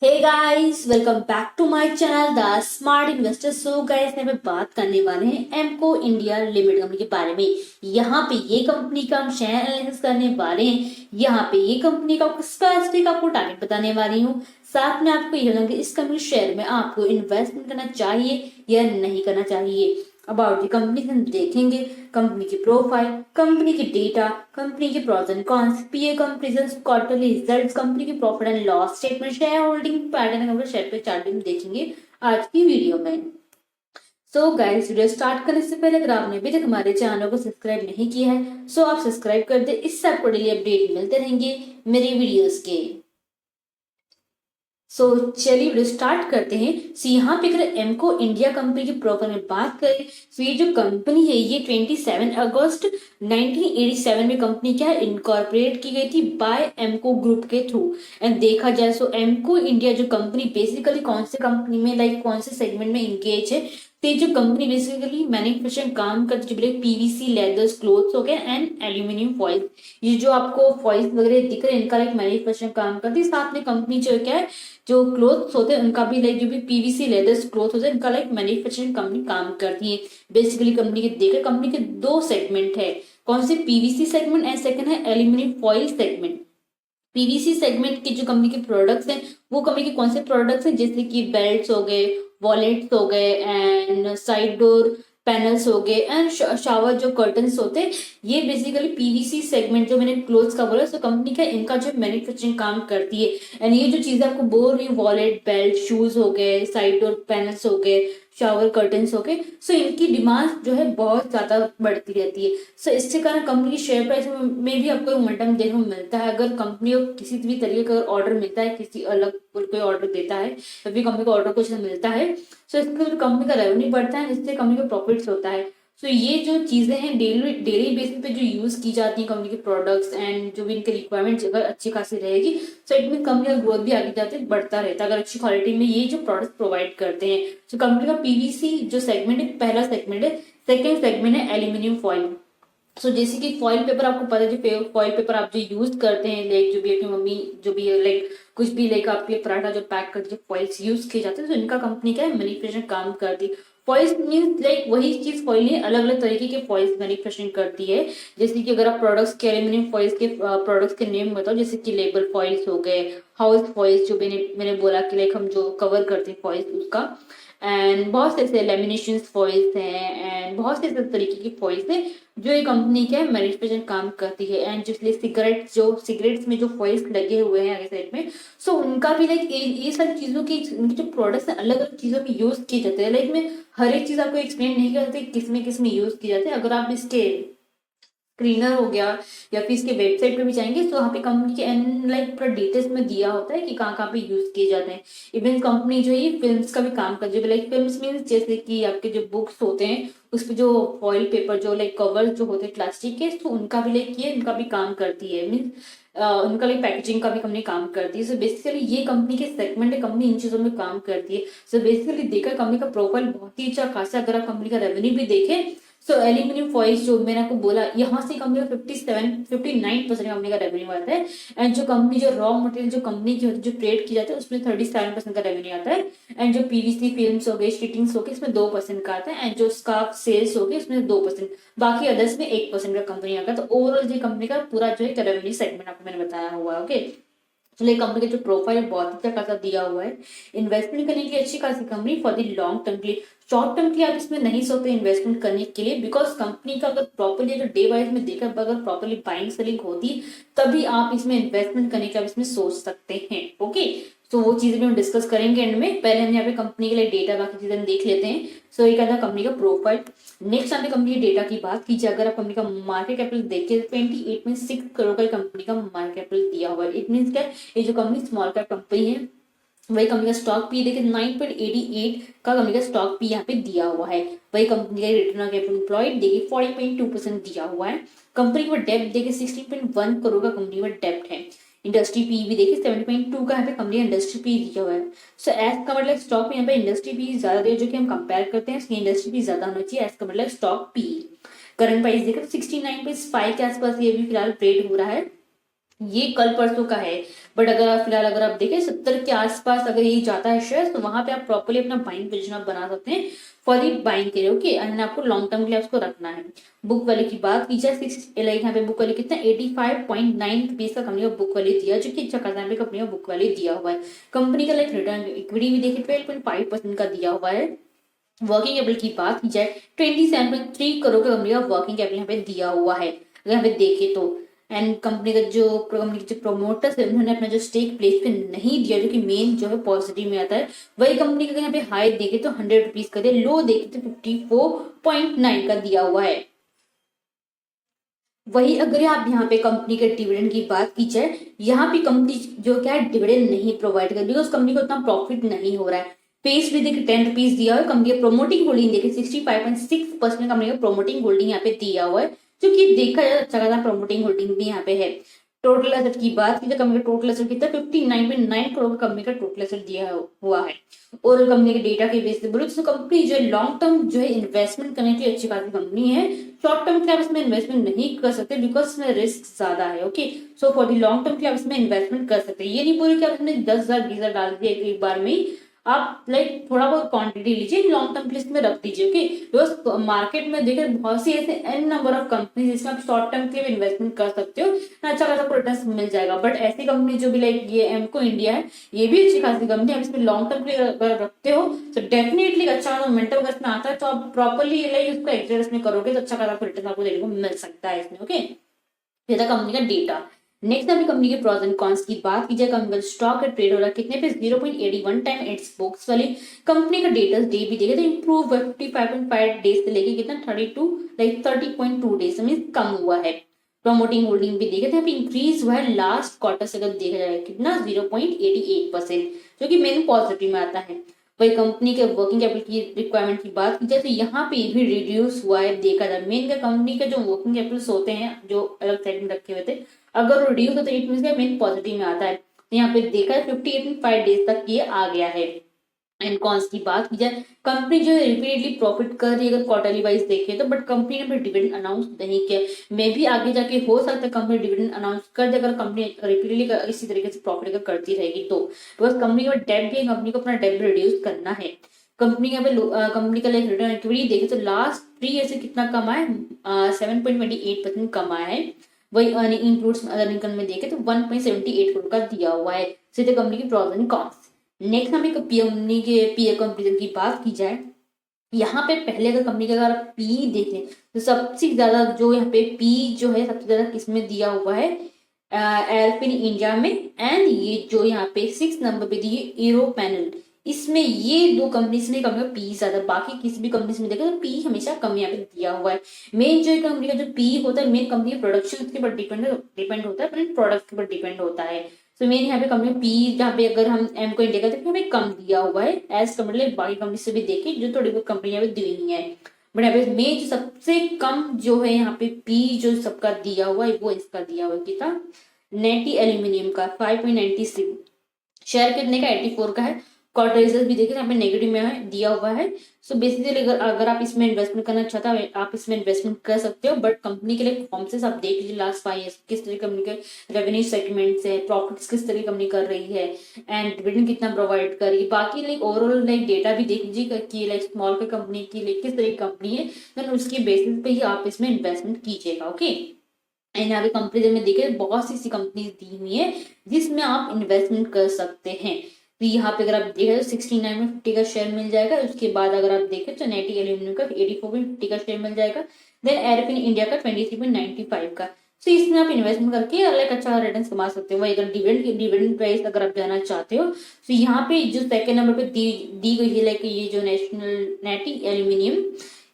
Hey guys, welcome back to my channel the smart investor. So guys, यहाँ पे बात करने वाले हैं एमको इंडिया लिमिटेड कंपनी के बारे में। यहाँ पे ये कंपनी का हम शेयर एनालिसिस करने वाले हैं। यहाँ पे ये कंपनी का स्पेसिफिक आपको टारगेट बताने वाली हूँ। साथ में आपको ये बताऊंगी इस कंपनी शेयर में आपको इन्वेस्टमेंट करना चाहिए या नहीं करना चाहिए। अबाउट दी कंपनी हम देखेंगे कंपनी की प्रोफाइल, कंपनी की डेटा, कंपनी के pros and cons, PE comparison, quarterly results, company की profit and loss statement, share holding pattern और शेयर पे चार्टिंग देखेंगे आज की वीडियो में। सो गाइस, वीडियो स्टार्ट करने से पहले अगर आपने अभी तक हमारे चैनल को सब्सक्राइब नहीं किया है सो आप सब्सक्राइब कर दे। इससे आपको डेली अपडेट मिलते रहेंगे मेरे वीडियोस के। सो चलिए वीडियो स्टार्ट करते हैं। यहाँ पे अगर एमको इंडिया कंपनी की प्रॉपर में बात करें तो ये जो कंपनी है ये 27 अगस्त 1987 में कंपनी क्या है इनकॉर्पोरेट की गई थी बाय एमको ग्रुप के थ्रू। एंड देखा जाए सो एमको इंडिया जो कंपनी बेसिकली कौन से कंपनी में कौन से सेगमेंट में इंगेज है। तो ये जो कंपनी बेसिकली मैन्युफैक्चरिंग काम करती है पीवीसी लेदर्स क्लोथ्स हो गए एंड एल्यूमिनियम फॉइल। ये जो आपको फॉइल्स वगैरह दिख रहे हैं इनका मैन्युफैक्चरिंग काम करती है। साथ में कंपनी जो क्या है जो क्लोथ्स होते हैं उनका भी जो भी पीवीसी लेदर्स क्लोथ होते हैं इनका मैन्युफैक्चरिंग कंपनी काम करती है। बेसिकली कंपनी के देखकर कंपनी के दो सेगमेंट है। कौन से? पीवीसी सेगमेंट एंड सेकंड है aluminium foil segment. PVC segment के जो कंपनी के प्रोडक्ट्स हैं वो कंपनी के कौन से प्रोडक्ट्स हैं जैसे कि बेल्ट्स हो गए, वॉलेट्स हो गए एंड साइड डोर पैनल्स हो गए एंड शावर जो कर्टन्स होते हैं ये बेसिकली पीवीसी सेगमेंट जो मैंने क्लोथ्स का बोला। सो कंपनी का इनका जो मैन्युफैक्चरिंग काम करती है। एंड ये जो चीजें आपको बोल रही हूँ वॉलेट, बेल्ट, शूज हो गए, साइड डोर पैनल्स हो गए, शावर कर्टन्स हो गए, सो इनकी डिमांड जो है बहुत ज्यादा बढ़ती रहती है। सो इसके कारण कंपनी की शेयर प्राइस में भी आपको मोमेंटम देखने को मिलता है। अगर कंपनी को किसी भी तरीके का ऑर्डर मिलता है, किसी अलग कोई ऑर्डर देता है या फिर कंपनी को ऑर्डर कुछ मिलता है सो इससे कंपनी का रेवेन्यू बढ़ता है, इससे कंपनी का प्रॉफिट्स होता है। सो ये जो चीजें हैं डेली बेसिस पे जो यूज की जाती है कंपनी के प्रोडक्ट्स एंड जो भी इनके रिक्वायरमेंट्स अगर अच्छी खासी रहेगी सो इट मीन कंपनी का ग्रोथ भी आगे जाते बढ़ता रहता है अगर अच्छी क्वालिटी में ये जो प्रोडक्ट प्रोवाइड करते हैं। सो कंपनी का पीवीसी जो सेगमेंट है पहला सेगमेंट है। सेकेंड सेगमेंट है एल्यूमिनियम फॉइल। सो जैसे कि फॉइल पेपर आपको पता है जो फॉइल पेपर आप जो यूज करते हैं जो भी आपकी मम्मी जो भी कुछ भी आपके पराठा जो पैक करते हैं फॉइल्स यूज किए जाते हैं तो इनका कंपनी का मैन्युफैक्चरिंग काम करती है। फॉइल्स मीन्स वही चीज फॉइल नहीं अलग अलग तरीके के फॉइल्स मैन्युफैक्चरिंग करती है। जैसे कि अगर आप प्रोडक्ट्स के एल्यूमिनियम फॉइल्स के प्रोडक्ट्स के नेम बताओ जैसे कि लेबल फॉइल्स हो गए, हाउस फॉइल्स जो मैंने बोला कि हम जो कवर करते हैं फॉइल्स उसका, एंड बहुत से ऐसे लेमिनेशन फॉइल्स हैं एंड बहुत से ऐसे तरीके की फॉइल्स हैं जो ये कंपनी के मैन्युफैक्चरिंग काम करती है। एंड जिसलिए सिगरेट्स में जो फॉइल्स लगे हुए हैं आगे साइड में सो उनका भी ये सारी चीजों की उनके जो प्रोडक्ट्स हैं अलग अलग चीजों में यूज किए जाते हैं। मैं हर एक चीज आपको एक्सप्लेन नहीं कर सकती किस में यूज किए जाते हैं। अगर आप इसके स्क्रीनर हो गया या फिर इसके वेबसाइट पे भी जाएंगे तो वहाँ पे कंपनी के पूरा डिटेल्स में दिया होता है कि कहाँ पे यूज किए जाते हैं। इवन कंपनी जो है फिल्म्स का भी काम करती है। फिल्म्स मीन्स जैसे कि आपके जो बुक्स होते हैं उस पर जो फॉइल पेपर जो कवर जो होते हैं प्लास्टिक के तो उनका भी उनका भी काम करती है। मीन्स उनका पैकेजिंग का भी कंपनी काम करती है। सो बेसिकली ये कंपनी के सेगमेंट है, कंपनी इन चीजों में काम करती है। सो बेसिकली देखकर कंपनी का प्रोफाइल बहुत ही अच्छा खासा अगर आप कंपनी का रेवेन्यू भी देखें सो एल्यूमिनियम फॉइल्स जो मैंने आपको बोला यहाँ से कंपनी का 59% कंपनी का रेवेन्यू आता है। एंड जो कंपनी जो रॉ मटेरियल जो कंपनी की होती है जो ट्रेड की जाती है उसमें 37% का रेवेन्यू आता है। एंड जो पीवीसी फिल्म्स हो गई, शीटिंग्स हो गई इसमें 2% का आता है। एंड जो स्कार्फ सेल्स हो गई उसमें 2%, बाकी अदर्स में 1% का कंपनी आता है। तो ओवरऑल जो कंपनी का पूरा जो है रेवेन्यू सेगमेंट आपको मैंने बताया हुआ है। ओके, चलिए कंपनी का जो प्रोफाइल है बहुत अच्छा खासा दिया हुआ है। इन्वेस्टमेंट करने की अच्छी खासी company for the long term के लिए। शॉर्ट टर्म के लिए आप इसमें नहीं सोचते इन्वेस्टमेंट करने के लिए बिकॉज कंपनी का अगर प्रॉपरली अगर डे वाइज में देखा अगर प्रॉपरली बाइंग सेलिंग होती तभी आप इसमें इन्वेस्टमेंट करने के आप इसमें सोच सकते हैं। ओके, तो वो चीजें भी हम डिस्कस करेंगे एंड में। पहले हम यहाँ पे कंपनी के लिए डेटा बाकी चीजें देख लेते हैं। सो ये कहता है कंपनी का प्रोफाइल। नेक्स्ट हमने कंपनी के डेटा की बात कीजिए। अगर आप कंपनी का मार्केट कैपिटल देखिए 28.6 करोड़ का कंपनी का मार्केट कैपिटल दिया हुआ है। इट मीन क्या ये जो कंपनी स्मॉल कैप कंपनी है वही कंपनी का स्टॉक पी देखिए 9.88 का कंपनी का स्टॉक पी यहाँ पे दिया हुआ है। वही कंपनी का रिटर्न ऑन कैपिटल एम्प्लॉयड देखिए 40.2% दिया हुआ है। कंपनी का डेप्ट देखिए 16.1 करोड़ का कंपनी में डेप्ट है। इंडस्ट्री पी भी देखिए 7.2 का यहाँ पे कंपनी इंडस्ट्री पी दिया हुआ है। सो एज का स्टॉक में यहाँ पे इंडस्ट्री पी ज्यादा दिया जो कि हम कंपेयर करते हैं इसकी इंडस्ट्री पी ज्यादा होना चाहिए एज का स्टॉक पी। करंट प्राइस देखिए 69.5 के आसपास ये भी फिलहाल ट्रेड हो रहा है। ये कल परसों का है बट अगर फिलहाल अगर आप देखें 70 के आसपास अगर ये जाता है शेयर, तो वहां पे आप प्रॉपर्ली अपना बाइंग पोजीशन आप बना सकते हैं फॉर दी बाइंग के लिए। ओके, एंड आपको लॉन्ग टर्म के लिए उसको रखना है। बुक वैल्यू की बात की जाए, लाइक यहाँ पे बुक वैल्यू कितना 85.9 का कंपनी का बुक वैल्यू दिया, जो कि अच्छा खासा यहाँ पे कंपनी का बुक वैल्यू दिया हुआ है। कंपनी का लाइक रिटर्न इक्विटी भी देखिए 12.5% का दिया हुआ है। वर्किंग कैपिटल की बात की जाए 27.3 करोड़ का कंपनी का वर्किंग कैपिटल यहाँ पे दिया हुआ है अगर यहाँ पे देखे तो। एंड कंपनी के जो प्रोमोटर्स है उन्होंने अपना जो स्टेक प्लेस पे नहीं दिया, जो कि मेन जो है पॉजिटिव में आता है। वही कंपनी का यहाँ पे हाई देखे तो 100 रुपीज का दिया, लो देखे तो 54.9 का दिया हुआ है। वही अगर आप यहाँ पे कंपनी के डिविडेंड की बात की जाए, यहाँ पे कंपनी जो क्या है डिविडेंड नहीं प्रोवाइड कर, बिकॉज कंपनी को उतना प्रॉफिट नहीं हो रहा है। फेस भी देखिए 10 रुपीज दिया हुआ है। कंपनी का प्रोमोटिंग होल्डिंग देखिए 65.6% कंपनी का प्रोमोटिंग होल्डिंग यहाँ पे दिया हुआ है, जो कि देखा जाए अच्छा खासा प्रोमोटिंग होल्डिंग भी यहाँ पे है। टोटल एसेट की बात की जाए, कंपनी का टोटल एसेट कितना 59.9 करोड़ का कंपनी का टोटल एसेट दिया हुआ है। और कंपनी के डेटा के बेस पे बोलो तो कंपनी जो है लॉन्ग टर्म जो है इन्वेस्टमेंट करने की अच्छी खासी कंपनी है। शॉर्ट टर्म के लिए आप इसमें इन्वेस्टमेंट नहीं कर सकते, बिकॉज इसमें रिस्क ज्यादा है। Okay, so for the long term के लिए आप इसमें इन्वेस्टमेंट कर सकते हैं। ये नहीं बोले कि आप इसमें 10,000 20,000 डाल दिए एक बार में ही, आप लाइक थोड़ा बहुत क्वांटिटी लीजिए, लॉन्ग टर्म लिस्ट में रख दीजिए। ओके, बिकॉज मार्केट में देखिए बहुत सी ऐसे एन नंबर ऑफ कंपनी जिसमें आप शॉर्ट टर्म के लिए इन्वेस्टमेंट कर सकते हो, अच्छा खासा रिटर्न मिल जाएगा। बट ऐसी कंपनी जो भी लाइक ये एमको इंडिया है, ये भी अच्छी खासी कंपनी है। आप इसमें लॉन्ग टर्म के लिए अगर रखते हो तो डेफिनेटली अच्छा मोमेंटम अगर इसमें आता है तो आप प्रॉपरली लाइक उसको एक्सरसाइज में करोगे तो अच्छा खासा रिटर्न आपको देखने को मिल सकता है इसमें। ओके, ये था कंपनी का डेटा। नेक्स्ट अभी कंपनी के प्रोज एंड कॉन्स की बात की जाए, कंपनी का स्टॉक है ट्रेड हो रहा है कितने पे 0.81 टाइम इट्स बुक्स वाली। कंपनी का डेटर्स डे भी देखे तो इंप्रूव 55.5 डेज से लेके कितना 30.2 डेज में कम हुआ है। प्रमोटिंग होल्डिंग भी देखे तो इंक्रीज हुआ है लास्ट क्वार्टर से अगर देखा जाए कितना 0.88%, जो कि मेन पॉजिटिव में आता है। वही कंपनी के वर्किंग कैपिटल की रिक्वायरमेंट की बात की जाए तो यहाँ पे भी रिड्यूस हुआ है देखा जाए। मेन का कंपनी के जो वर्किंग कैपिटल्स होते हैं जो अलग साइड में रखे हुए थे, अगर रिड्यूस होता है इट मींस मेन पॉजिटिव में आता है। तो यहाँ पे देखा है 58.5 डेज तक ये आ गया है। एंड कॉन्स की बात की जाए, कंपनी जो है रिपीटेडली प्रॉफिट कर रही है अगर क्वार्टरली वाइज देखे तो, बट कंपनी ने डिविडेंड अनाउंस नहीं किया। मे भी आगे जाके हो सकता है कंपनी डिविडेंड अनाउंस कर दे अगर कंपनी रिपीटेडली इसी तरीके से प्रॉफिट अगर करती रहेगी तो। बिकॉज कंपनी का डेट भी है, कंपनी को अपना डेट रिड्यूस करना है। कंपनी का कंपनी का लाइक रिटर्न इक्विटी देखे तो लास्ट 3 ईयर से कितना कमा है 7.28% कमा है। वही अर्निंग इंक्लूड्स अदर इनकम में देखे तो 1.78 करोड़ का दिया हुआ है। सीधे कंपनी की प्रॉज एंड कॉन्स। नेक्स्ट हमें कंपनी के पीए कंपैरिजन की बात की जाए, यहाँ पे पहले अगर कंपनी का अगर पी देखें तो सबसे ज्यादा जो यहाँ पे पी जो है सबसे ज्यादा किसमें दिया हुआ है एल्पिन इंडिया में। एंड ये जो यहाँ पे 6 नंबर पे दी है एरो पैनल, इसमें ये दो कंपनीज में कंपनी का पी ज्यादा, बाकी किसी भी कंपनीज में देखा तो पी हमेशा कम यहाँ पे दिया हुआ है। मेन जो कंपनी का जो पी होता है मेन कंपनी प्रोडक्शन के ऊपर डिपेंड होता है, प्रोडक्ट के ऊपर डिपेंड होता है। तो मेन यहाँ पे कंपनी पी जहाँ पे अगर हम एम को इंडिया का तो कम दिया हुआ है एज कम्पेयर बाकी कंपनी से भी देखे जो थोड़ी बहुत कंपनी यहाँ पे दी हुई है। बट यहाँ पे मेन जो सबसे कम जो है यहाँ पे पी जो सबका दिया हुआ है वो इसका दिया हुआ है कितना नेटी एल्यूमिनियम का 5.96, शेयर कितने का 84 का है। क्वार्टर रिजल्ट भी देखिए यहाँ पे नेगेटिव में है दिया हुआ है। सो बेसिकली अगर आप इसमें इन्वेस्टमेंट करना चाहते हैं आप इसमें इन्वेस्टमेंट कर सकते हो। बट कंपनी के लिए परफॉर्मेंस आप देख लीजिए लास्ट 5 ईयर्स किस तरह कंपनी के रेवेन्यू सेगमेंट्स है, प्रॉफिट्स किस तरह कंपनी कर रही है एंड डिविडेंड कितना प्रोवाइड कर रही है। बाकी लाइक ओवरऑल लाइक डेटा भी देख लीजिए कि लाइक स्मॉल के कंपनी की लाइक किस तरह की कंपनी है, देन उसके बेसिस पे ही आप इसमें इन्वेस्टमेंट कीजिएगा। ओके, एंड यहाँ पे कंपनी में देखिए बहुत सी कंपनीज दी हुई है जिसमें आप इन्वेस्टमेंट कर सकते हैं। तो यहाँ पे अगर आप देखें तो 69 में 50 का शेयर मिल जाएगा। उसके बाद अगर आप देखें तो नेटी एल्यूमिनियम का 84 में 50 का शेयर मिल जाएगा। देन एयरपिन इंडिया का 23.95 का। तो इसमें आप इन्वेस्टमेंट करके अलग अच्छा रिटर्न कमा सकते हो। वही अगर डिविडेंड प्राइस अगर आप जाना चाहते हो तो यहाँ पे जो सेकंड नंबर पे दी गई है लाइक ये जो नेटी एल्यूमिनियम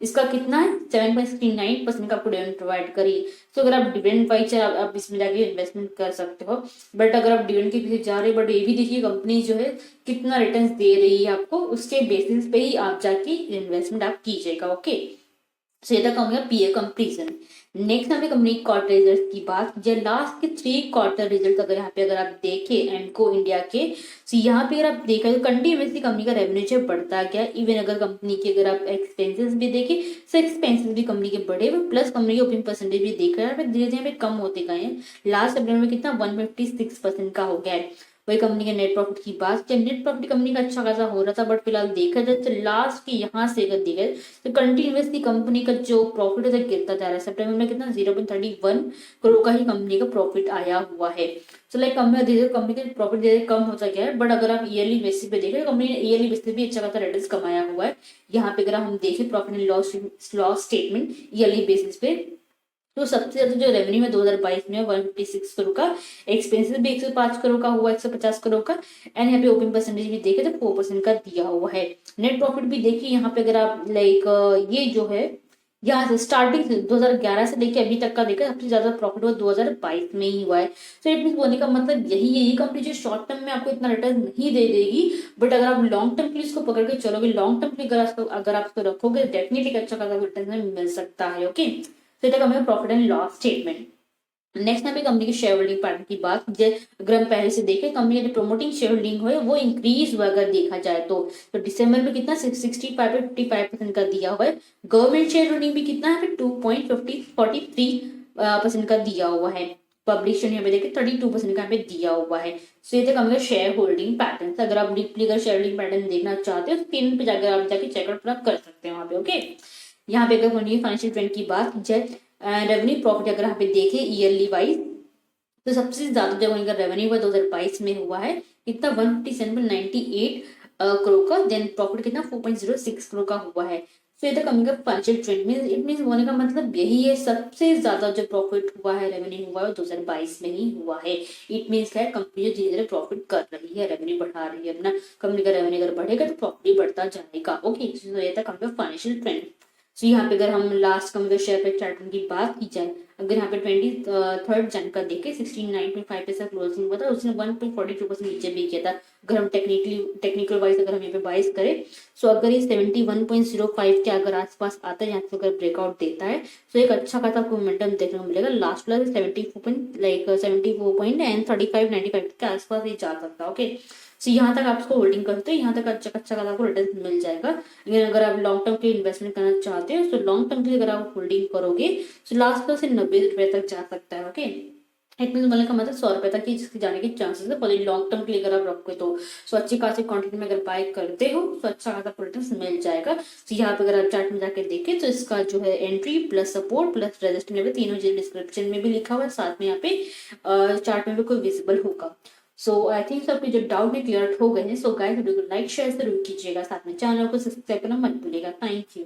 इसका कितना है 7.69% का आपको डिविडेंड प्रोवाइड करिए। तो अगर आप डिविडेंड वाइज आप इसमें जाके इन्वेस्टमेंट कर सकते हो। बट अगर आप डिविडेंड के पीछे जा रहे हो बट ये भी देखिए कंपनी जो है कितना रिटर्न दे रही है आपको, उसके बेसिस पे ही आप जाके इन्वेस्टमेंट आप कीजिएगा। ओके, सो ये था कंपनी का पीए कंपेरिजन। नेक्स्ट हमें कंपनी क्वार्टर रिजल्ट की बात की जाए, लास्ट के 3 क्वार्टर रिजल्ट अगर यहाँ पे अगर आप देखें एमको इंडिया के, तो यहाँ पे अगर आप देखा तो कंटिन्यूसली कंपनी का रेवेन्यू जो बढ़ता गया। इवन अगर कंपनी के अगर आप एक्सपेंसेस भी देखें, तो एक्सपेंसेस भी कंपनी के बढ़े हुए, प्लस कंपनी के ओपनिंग परसेंटेज भी देख रहे हैं धीरे धीरे कम होते गए हैं। लास्ट सेप्टेम्बर में कितना 156% का हो गया है। वही कंपनी के नेट प्रॉफिट की बात की, नेट प्रॉफिट कंपनी का अच्छा खासा हो रहा था, बट फिलहाल देखा जाए तो लास्ट के यहाँ से अगर देखा जाए तो कंटिन्यूसली कंपनी का जो प्रॉफिट है गिरता जा रहा है। सितंबर में कितना 0.31 करोड़ का ही कंपनी का प्रॉफिट आया हुआ है। सो लाइक कंपनी का प्रॉफिट धीरे कम होता गया है, बट अगर आप ईयरली बेसिस पे देखें, कंपनी ने ईयरली बेसिस पे भी अच्छा खासा रिटर्न्स कमाया हुआ है। यहाँ पे अगर हम देखें profit and loss statement yearly basis पे, तो सबसे ज्यादा जो रेवेन्यू है 2022 में 156 करोड़ का, एक्सपेंसेस भी 105 करोड़ का हुआ, 150 करोड़ का, एंड यहाँ पे ओपनिंग परसेंटेज भी देखे तो 4% का दिया हुआ है। नेट प्रॉफिट भी देखिए यहाँ पे अगर आप लाइक ये जो है यहाँ से स्टार्टिंग से 2011 से लेके अभी तक का देखा सबसे ज्यादा प्रॉफिट हुआ 2022 में ही हुआ है। तो इट मीन बोलने का मतलब यही है, ये कंपनी जो शॉर्ट टर्म में आपको इतना रिटर्न नहीं दे देगी, बट अगर आप लॉन्ग टर्म के लिए इसको पकड़ के चलोगे, लॉन्ग टर्म के लिए अगर आप इसको रखोगे, डेफिनेटली अच्छा खासा रिटर्न मिल सकता है। ओके, तो ये कंपनी का profit and loss statement. Next यहाँ पे कंपनी की शेयर होल्डिंग पैटर्न की बात, अगर हम पहले से देखें कंपनी का जो प्रमोटिंग शेयर होल्डिंग है वो इंक्रीज हुआ अगर देखा जाए तो दिसंबर में कितना 65% का दिया हुआ है। गवर्नमेंट शेयर होल्डिंग भी कितना है 2.43% का दिया हुआ है। पब्लिक शेयर यहाँ पे देखें 32% का यहाँ पे दिया हुआ है। सो ये था कंपनी का शेयर होल्डिंग पैटर्न। अगर आप डीपली अगर शेयर होल्डिंग पैटर्न देखना चाहते हो तो स्क्रीन पे जाकर आप जाके चेकआउट पूरा कर सकते हैं वहाँ पे। ओके, यहाँ पे अगर फाइनेंशियल ट्रेंड की बात की जाए, रेवेन्यू प्रॉफिट अगर यहाँ पे देखें ईयरली वाइज, तो सबसे ज्यादा जो इनका रेवेन्यू हुआ 2022 में हुआ है कितना 157.98 करोड़ का, देन प्रॉफिट कितना 4.06 करोड़ का हुआ है। तो ये तो कंपनी का फाइनेंशियल ट्रेंड में इट मीन होने का मतलब यही है, सबसे ज्यादा जो प्रॉफिट हुआ है रेवेन्यू हुआ है 2022 में ही हुआ है। इट मीन्स है कंपनी जो धीरे धीरे प्रॉफिट कर रही है, रेवेन्यू बढ़ा रही है अपना। कंपनी का रेवेन्यू अगर बढ़ेगा तो प्रॉफिट बढ़ता जाएगा। ओके, तो ये था कंपनी का फाइनेंशियल ट्रेंड। तो यहाँ पे अगर हम लास्ट कंपनी का शेयर प्राइस चार्ट की बात की जाए, अगर यहाँ पे 23 जन का देखे 69.5 पैसा क्लोजिंग हुआ था, उसने 1.42% नीचे भी किया था। अगर हम टेक्निकल वाइज अगर हम यहाँ पे बाइस करें, सो अगर ये 71.05 के अगर आसपास आता है, यहाँ से अगर ब्रेकआउट देता है तो एक अच्छा खासा मोमेंटम देखने को मिलेगा। लास्ट प्लस 74.35 के आसपास ये जा सकता है। ओके, सो यहाँ तक आप इसको होल्डिंग करते हो, यहाँ तक अच्छा अच्छा खासा आपको रिटर्न मिल जाएगा। लेकिन अगर आप लॉन्ग टर्म के लिए इन्वेस्टमेंट करना चाहते हो, तो लॉन्ग टर्म के लिए अगर आप होल्डिंग करोगे तो लास्ट का से 90 रुपए तक जा सकता है। ओके, इट मीन बोलने का मतलब 100 रुपए तक की जाने के चांसेस है, पर लॉन्ग टर्म के लिए अगर आप रखोगे तो सो अच्छी खासी क्वांटिटी में अगर बाय करते हो तो अच्छा खासा रिटर्न मिल जाएगा। तो यहाँ पे अगर आप चार्ट में जाकर देखें तो इसका जो है entry plus support plus resistance तीनों डिस्क्रिप्शन में भी लिखा हुआ है, साथ में यहाँ पे चार्ट में भी कोई विजिबल होगा। सो आई थिंक सबके जो डाउट है क्लियर हो गए हैं। सो गाइस वीडियो को लाइक शेयर जरूर कीजिएगा, साथ में चैनल को सब्सक्राइब करना मत भूलिएगा। Thank you.